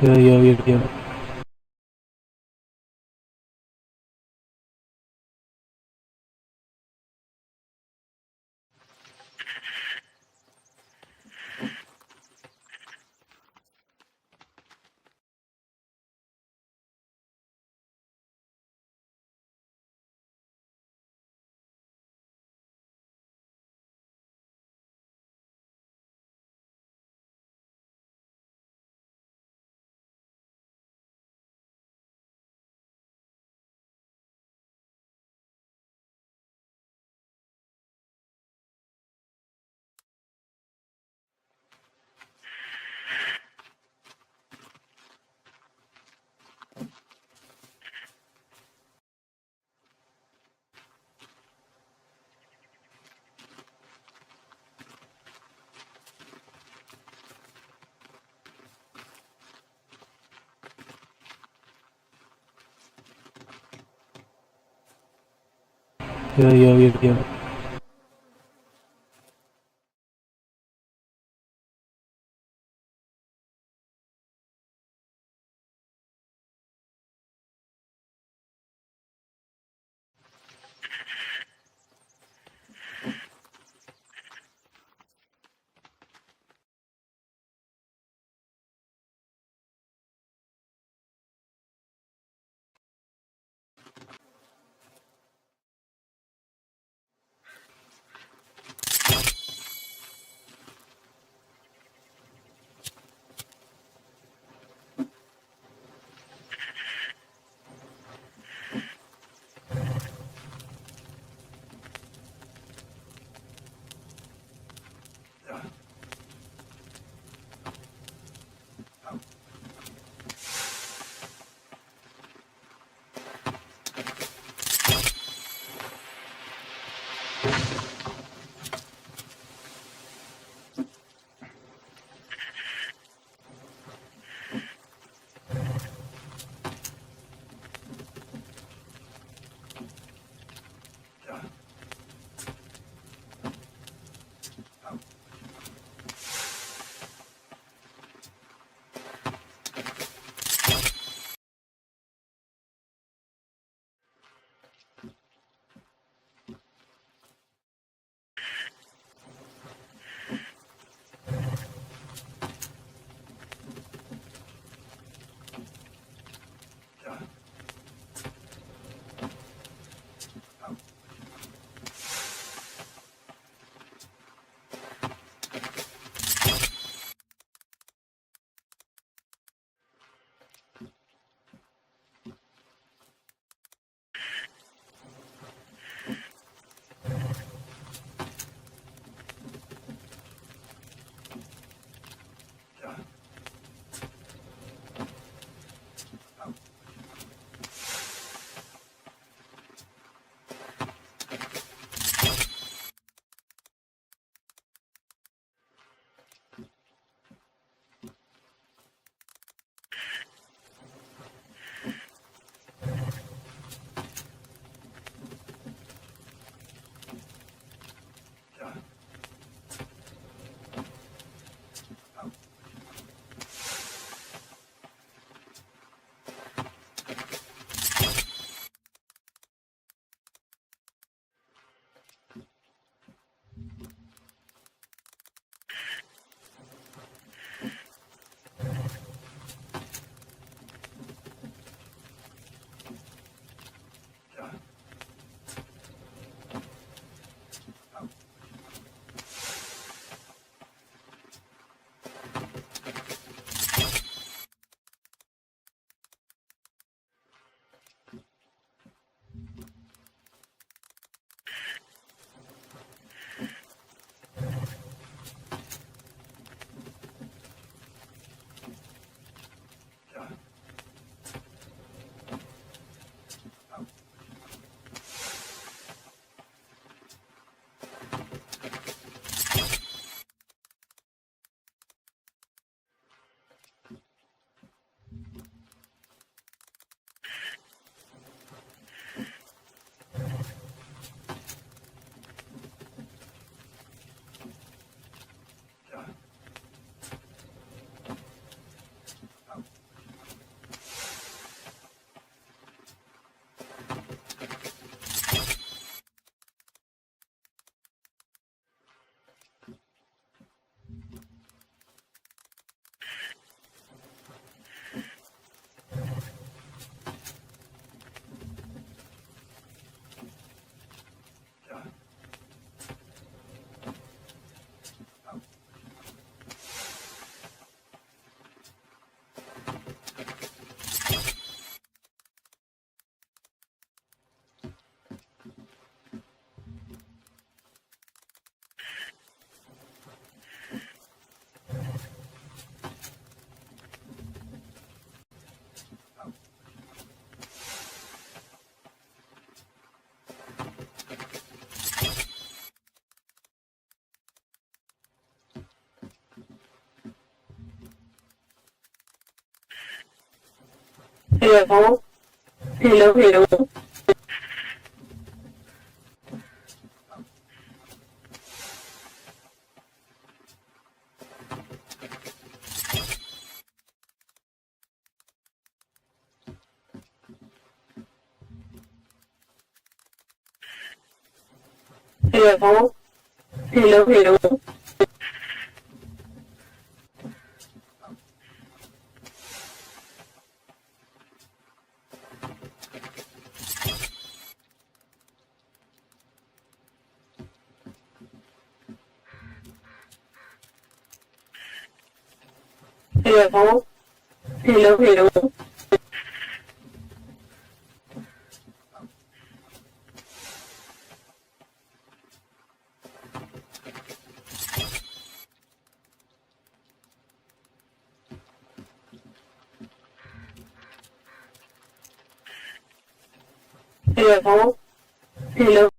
Yo. Yo. Hello, hello, hello, hello, hello, hello, hello, hello, hello, hello, hello.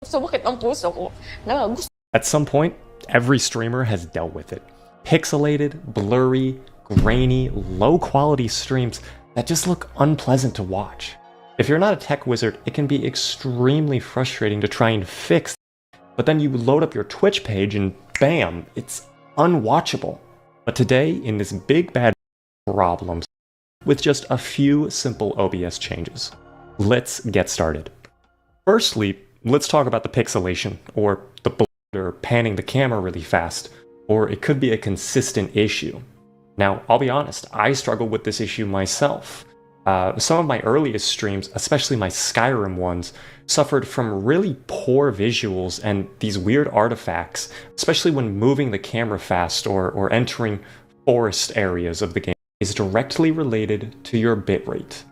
Sumakit ang puso ko. At some point, every streamer has dealt with it. Pixelated, blurry, grainy, low-quality streams that just look unpleasant to watch. If you're not a tech wizard, it can be extremely frustrating to try and fix, but then you load up your Twitch page and bam, it's unwatchable. But today, in this big bad problems, with just a few simple OBS changes. Let's get started. Firstly, let's talk about the pixelation, or the blur, or panning the camera really fast, or it could be a consistent issue. Now, I'll be honest, I struggle with this issue myself. Some of my earliest streams, especially my Skyrim ones, suffered from really poor visuals and these weird artifacts, especially when moving the camera fast or entering forest areas of the game, is directly related to your bitrate.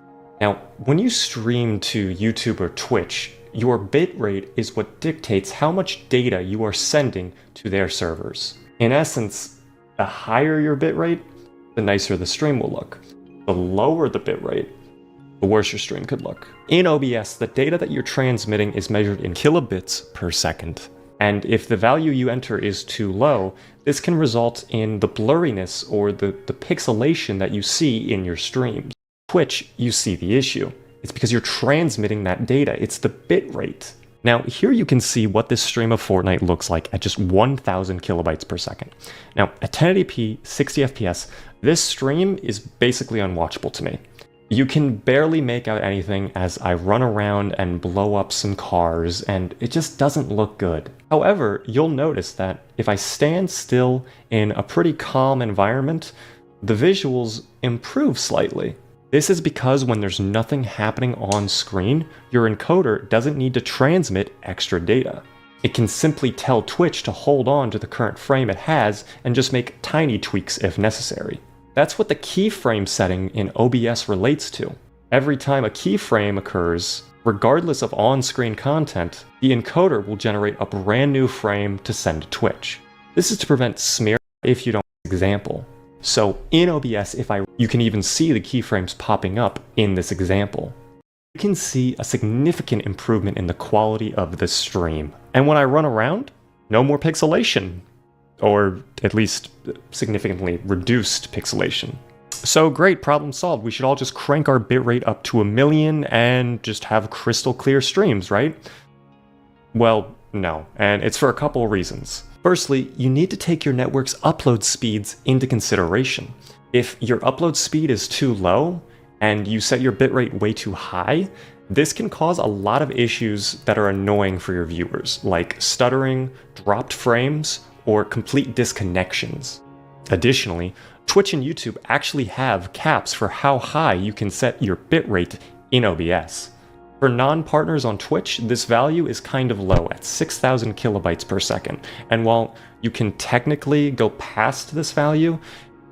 Now, when you stream to YouTube or Twitch, your bitrate is what dictates how much data you are sending to their servers. In essence, the higher your bitrate, the nicer the stream will look. The lower the bitrate, the worse your stream could look. In OBS, the data that you're transmitting is measured in kilobits per second. And if the value you enter is too low, this can result in the blurriness or the pixelation that you see in your streams. Twitch, you see the issue. It's because you're transmitting that data. It's the bitrate. Now, here you can see what this stream of Fortnite looks like at just 1,000 kilobytes per second. Now, at 1080p, 60 FPS, this stream is basically unwatchable to me. You can barely make out anything as I run around and blow up some cars, and it just doesn't look good. However, you'll notice that if I stand still in a pretty calm environment, the visuals improve slightly. This is because when there's nothing happening on screen, your encoder doesn't need to transmit extra data. It can simply tell Twitch to hold on to the current frame it has and just make tiny tweaks if necessary. That's what the keyframe setting in OBS relates to. Every time a keyframe occurs, regardless of on-screen content, the encoder will generate a brand new frame to send to Twitch. This is to prevent smear if you don't example. So in OBS, you can even see the keyframes popping up in this example. You can see a significant improvement in the quality of the stream. And when I run around, no more pixelation. Or at least significantly reduced pixelation. So great, problem solved. We should all just crank our bitrate up to 1,000,000 and just have crystal clear streams, right? Well, no, and it's for a couple of reasons. Firstly, you need to take your network's upload speeds into consideration. If your upload speed is too low, and you set your bitrate way too high, this can cause a lot of issues that are annoying for your viewers, like stuttering, dropped frames, or complete disconnections. Additionally, Twitch and YouTube actually have caps for how high you can set your bitrate in OBS. For non-partners on Twitch, this value is kind of low at 6,000 kilobytes per second, and while you can technically go past this value,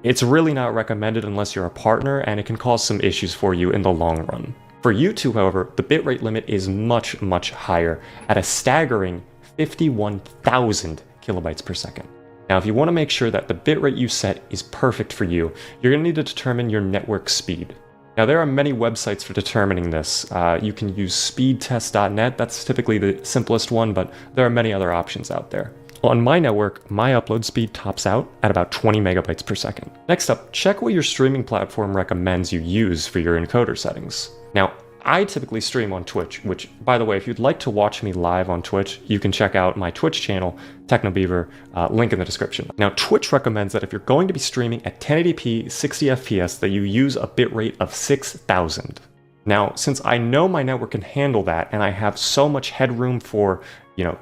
it's really not recommended unless you're a partner, and it can cause some issues for you in the long run. For YouTube, however, the bitrate limit is much, much higher, at a staggering 51,000 kilobytes per second. Now, if you want to make sure that the bitrate you set is perfect for you, you're going to need to determine your network speed. Now, there are many websites for determining this. You can use speedtest.net, that's typically the simplest one, but there are many other options out there. On my network, my upload speed tops out at about 20 megabytes per second. Next up, check what your streaming platform recommends you use for your encoder settings. Now, I typically stream on Twitch, which, by the way, if you'd like to watch me live on Twitch, you can check out my Twitch channel, TechnoBeaver, link in the description. Now, Twitch recommends that if you're going to be streaming at 1080p 60 FPS, that you use a bitrate of 6,000. Now, since I know my network can handle that, and I have so much headroom for,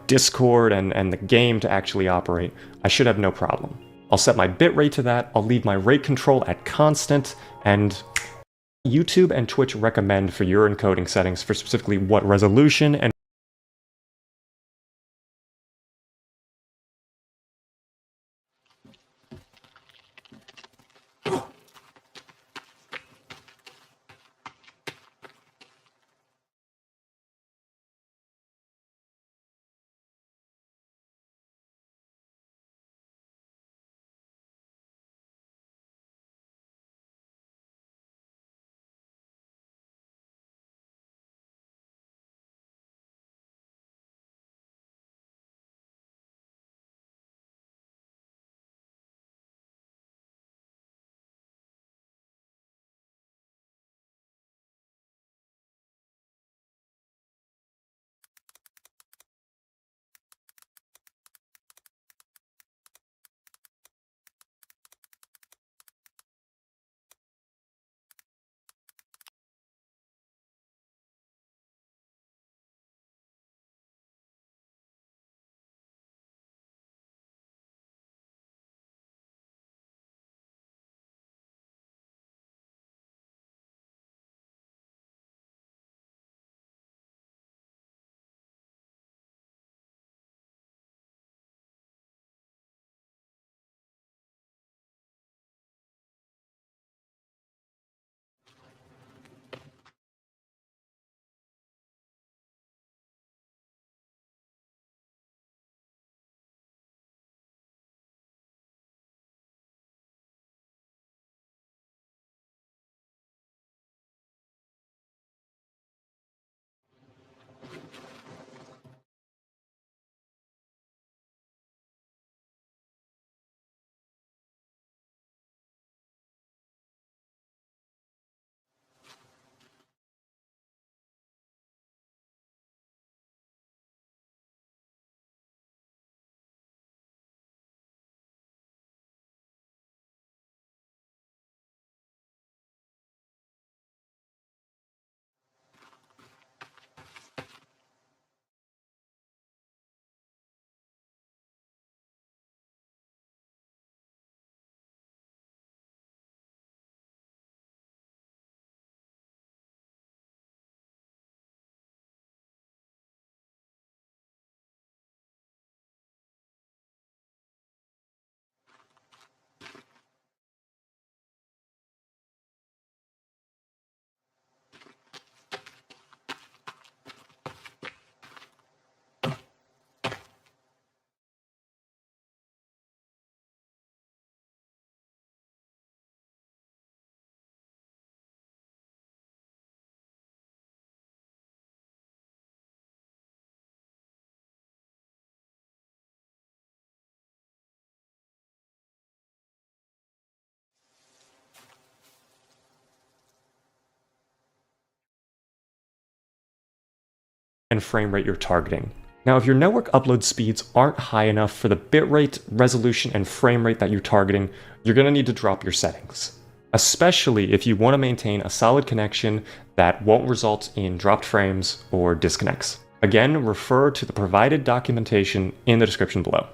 Discord and the game to actually operate, I should have no problem. I'll set my bitrate to that, I'll leave my rate control at constant, and YouTube and Twitch recommend for your encoding settings for specifically what resolution and and frame rate you're targeting. Now, if your network upload speeds aren't high enough for the bitrate, resolution, and frame rate that you're targeting, you're going to need to drop your settings, especially if you want to maintain a solid connection that won't result in dropped frames or disconnects. Again, refer to the provided documentation in the description below.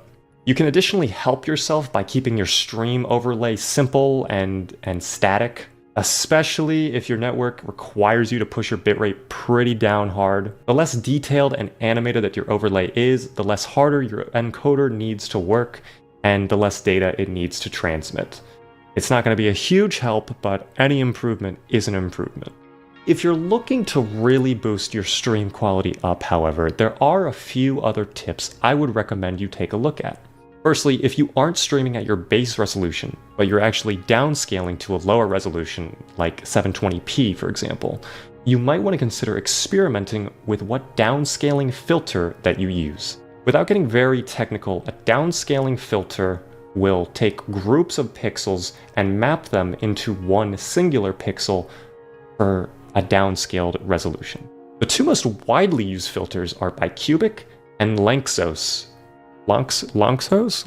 You can additionally help yourself by keeping your stream overlay simple and static, especially if your network requires you to push your bitrate pretty down hard. The less detailed and animated that your overlay is, the less harder your encoder needs to work, and the less data it needs to transmit. It's not going to be a huge help, but any improvement is an improvement. If you're looking to really boost your stream quality up, however, there are a few other tips I would recommend you take a look at. Firstly, if you aren't streaming at your base resolution, but you're actually downscaling to a lower resolution, like 720p for example, you might want to consider experimenting with what downscaling filter that you use. Without getting very technical, a downscaling filter will take groups of pixels and map them into one singular pixel for a downscaled resolution. The two most widely used filters are bicubic and Lanczos. Lanczos.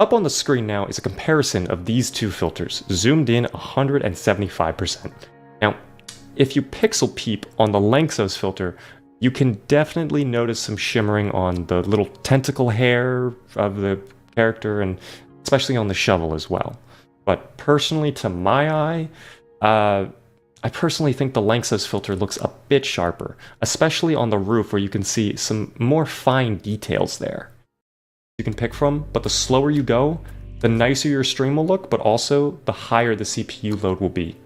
Up on the screen now is a comparison of these two filters, zoomed in 175%. Now, if you pixel peep on the Lanczos filter, you can definitely notice some shimmering on the little tentacle hair of the character, and especially on the shovel as well. But personally, to my eye, I personally think the Lanczos filter looks a bit sharper, especially on the roof where you can see some more fine details there you can pick from, but the slower you go, the nicer your stream will look, but also the higher the CPU load will be.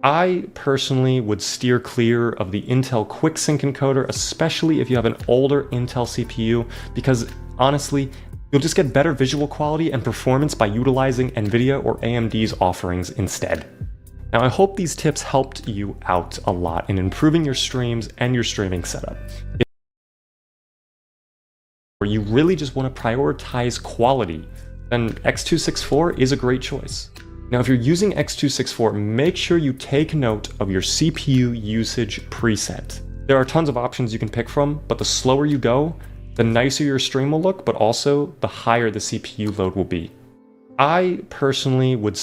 I personally would steer clear of the Intel QuickSync encoder, especially if you have an older Intel CPU, because honestly, you'll just get better visual quality and performance by utilizing NVIDIA or AMD's offerings instead. Now, I hope these tips helped you out a lot in improving your streams and your streaming setup. If you really just want to prioritize quality, then X264 is a great choice. Now, if you're using X264, make sure you take note of your CPU usage preset. There are tons of options you can pick from, but the slower you go, the nicer your stream will look, but also the higher the CPU load will be. I personally would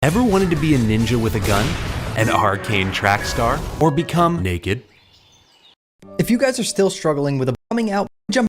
Ever wanted to be a ninja with a gun, an arcane track star, or become naked? If you guys are still struggling with a bombing out, jump.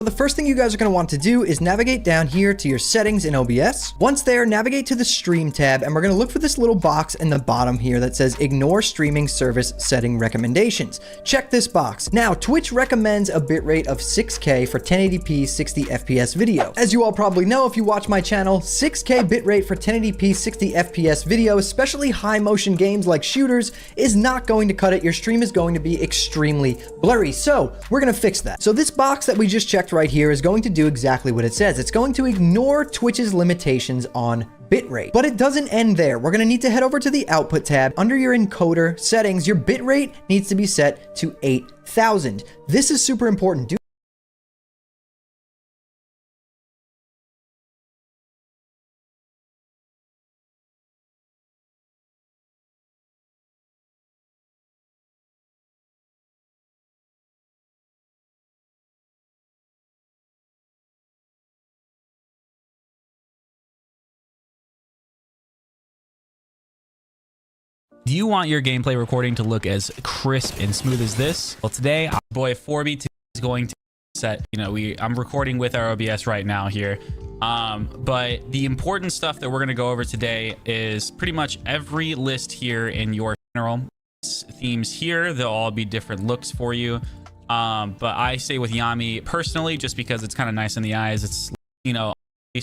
The first thing you guys are going to want to do is navigate down here to your settings in OBS. Once there, navigate to the stream tab, and we're going to look for this little box in the bottom here that says ignore streaming service setting recommendations. Check this box. Now, Twitch recommends a bitrate of 6K for 1080p 60 FPS video. As you all probably know if you watch my channel, 6K bitrate for 1080p 60 FPS video, especially high motion games like shooters, is not going to cut it. Your stream is going to be extremely blurry. So we're going to fix that. So this box that we just checked right here is going to do exactly what it says. It's going to ignore Twitch's limitations on bitrate. But it doesn't end there. We're going to need to head over to the output tab. Under your encoder settings, your bitrate needs to be set to 8,000. This is super important. Do you want your gameplay recording to look as crisp and smooth as this? Well, today, our boy 4B is going to set, I'm recording with our OBS right now here. But the important stuff that we're going to go over today is pretty much every list here in your general themes here. They'll all be different looks for you. But I stay with Yami personally, just because it's kind of nice in the eyes. It's,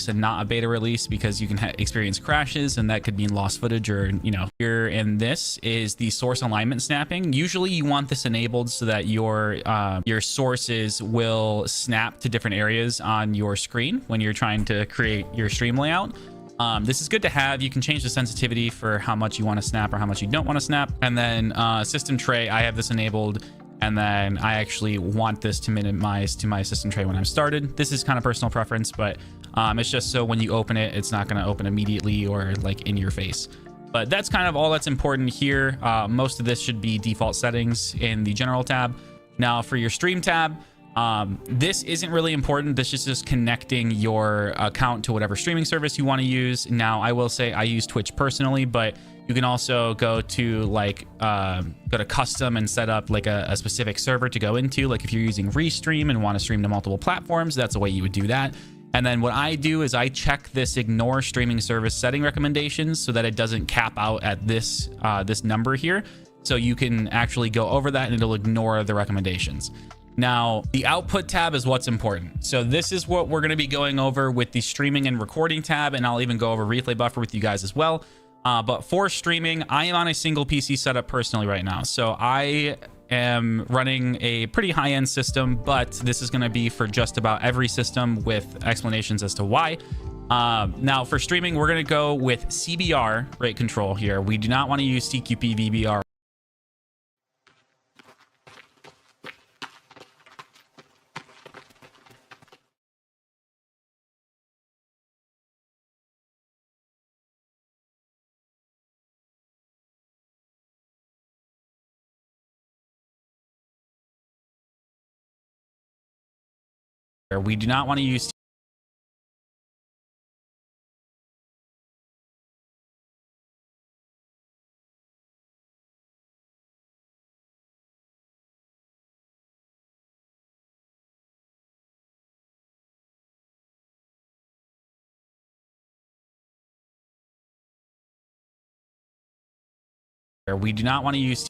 and not a beta release, because you can experience crashes and that could mean lost footage, or here. And this is the source alignment snapping. Usually you want this enabled so that your sources will snap to different areas on your screen when you're trying to create your stream layout. This is good to have. You can change the sensitivity for how much you want to snap or how much you don't want to snap. And then system tray, I have this enabled, and then I actually want this to minimize to my system tray when I'm started. This is kind of personal preference, but it's just so when you open it, it's not going to open immediately or like in your face. But that's kind of all that's important here. Most of this should be default settings in the general tab. Now for your stream tab, this isn't really important. This is just connecting your account to whatever streaming service you want to use. Now I will say I use Twitch personally, but you can also go to go to custom and set up like a specific server to go into. Like if you're using Restream and want to stream to multiple platforms, that's the way you would do that. And then what I do is I check this ignore streaming service setting recommendations so that it doesn't cap out at this this number here. So you can actually go over that and it'll ignore the recommendations. Now, the output tab is what's important. So this is what we're going to be going over with the streaming and recording tab, and I'll even go over replay buffer with you guys as well. But for streaming, I am on a single PC setup personally right now. So I am running a pretty high-end system, but this is going to be for just about every system with explanations as to why. Now for streaming, we're going to go with CBR rate control here. We do not want to use TQP VBR. We do not want to use we do not want to use